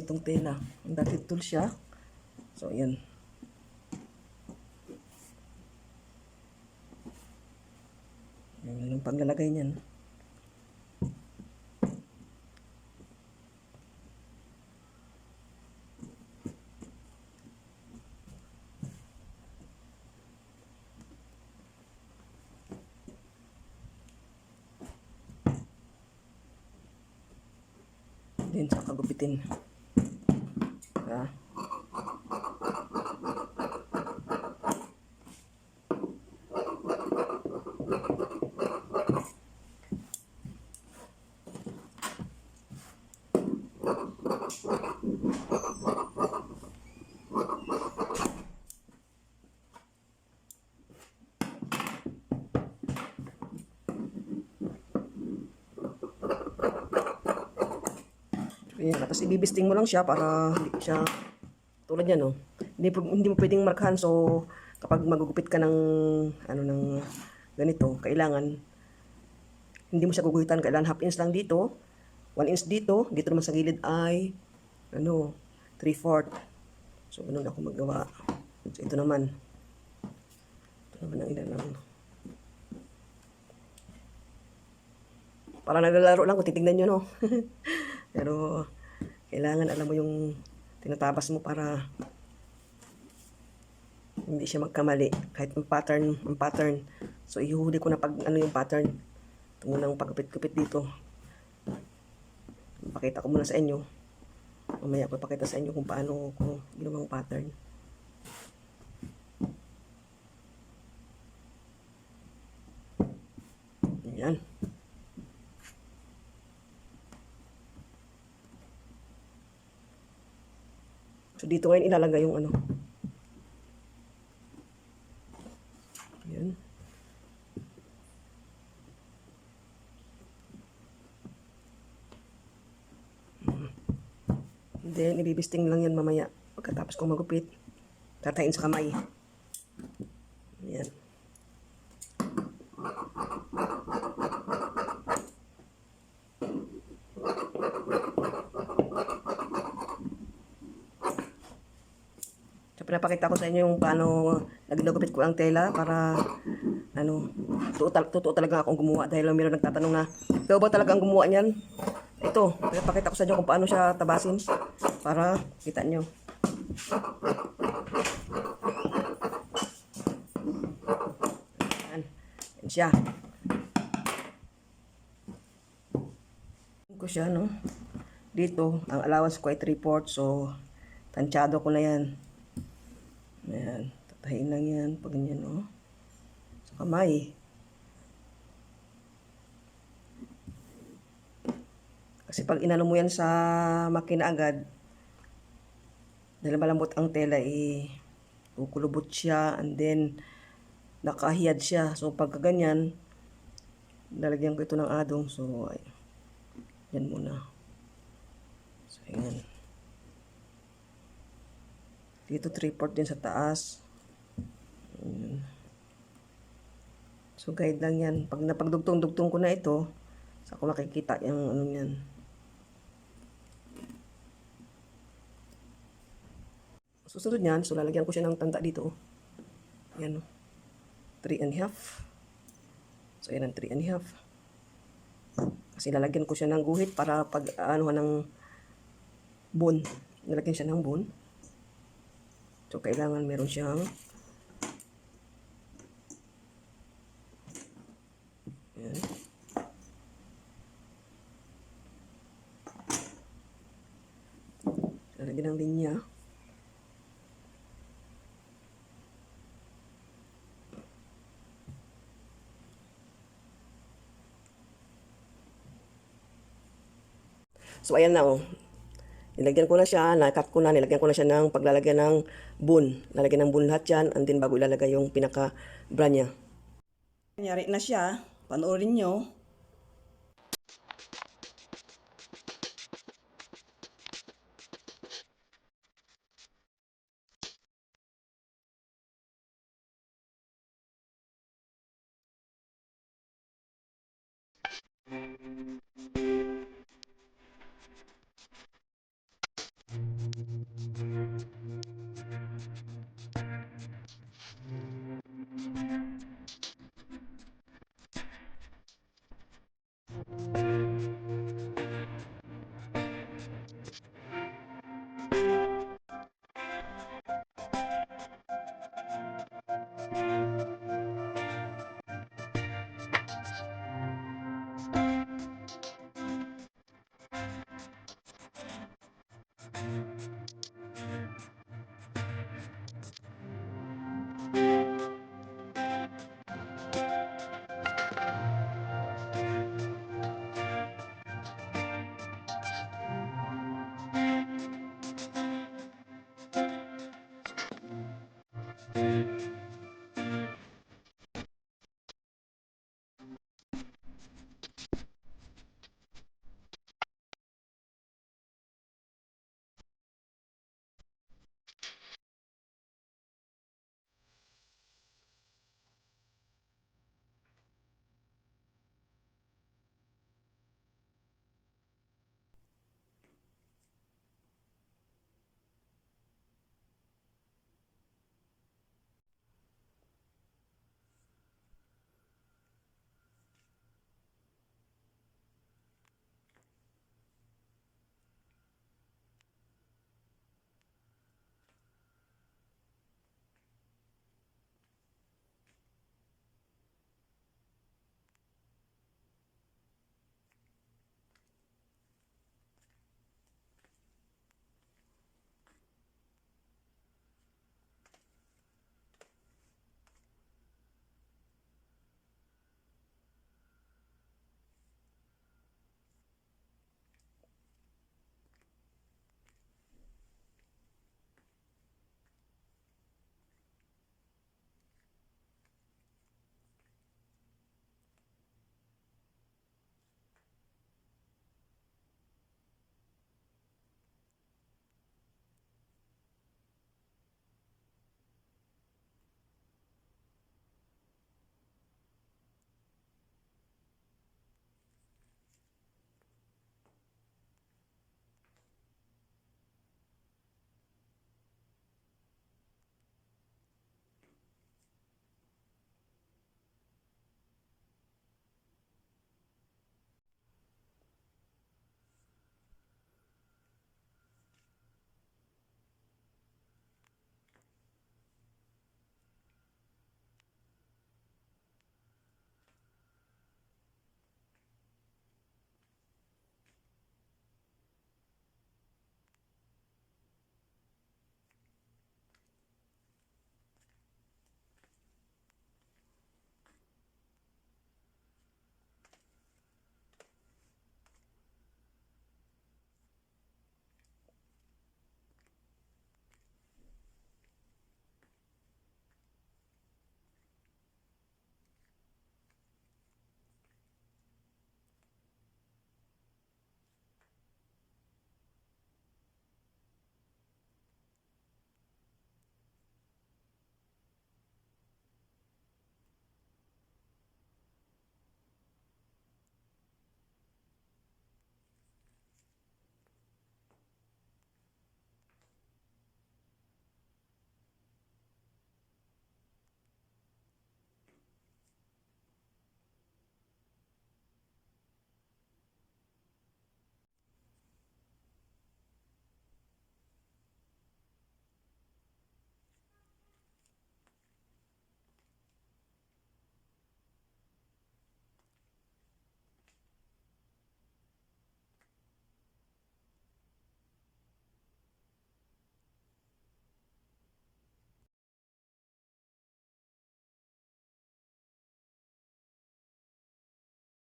ganitong tela. Ang dati tool siya. So, yan. Yan yung paglalagay niyan. Then, sa kagupitin. Ah. Ayan, tapos ibibisting mo lang siya para hindi siya tulad yan, no? Hindi mo pwedeng markahan. So, kapag magugupit ka ng ano ng ganito, kailangan hindi mo siya guguhitan. Kailangan half inch lang dito, 1 inch dito, dito naman sa gilid ay ano, 3/4. So, ganun ako magawa. So, ito naman ang ilan lang. Para naglalaro lang kung titignan nyo, no? Pero, kailangan alam mo yung tinatabas mo para hindi siya magkamali. Kahit ang pattern. So, ihuhuli ko na pag ano yung pattern. Ito munang pagkupit-kupit dito. Pakita ko muna sa inyo. Mamaya ko pakita sa inyo kung paano ko ginawang pattern. Ayan. So, dito ngayon ilalagay yung ano. Ayan. Then, ibibisting lang yan mamaya. Pagkatapos kong magupit, tatayin sa kamay. Ayan. So, pinapakita ko sa inyo yung paano nagugupit ko ang tela para ano, totoo talaga akong gumawa dahil mayroon nagtatanong na, ikaw ba talaga ang gumawa niyan? Ito, pinapakita ko sa inyo kung paano siya tabasin para kita nyo. Ayan. Ayan siya. Ko siya, no? Dito, ang allowance ko ay 3/4, so tansyado ko na yan. Ayan, tatahin lang yan pag ganyan, no? Sa kamay. Kasi pag inano mo yan sa makina agad, dahil malambot ang tela, kukulubot siya, and then nakahiyad siya. So pagka ganyan, lalagyan ko ito ng adong. So yan muna. So ayan. Dito 3/4 din sa taas. Ayan. So guide lang yan. Pag napagdugtong-dugtong ko na ito, sa ako makikita yung ano yan. Susunod niyan, so lalagyan ko siya ng tanda dito. Yan, 3.5. So yan ang 3.5. Kasi lalagyan ko siya ng guhit para pag ano ng bone. Nalagyan siya ng bone. So kailangan meron siyang yan. Lalagyan ng linya. So, ayan na, oh. Nilagyan ko na siya, nakat ko na, nilagyan ko na siya ng paglalagyan ng bone. Lalagyan ng bone lahat yan, and then bago ilalagay yung pinaka-bra niya. Nangyari na siya. Panoorin nyo.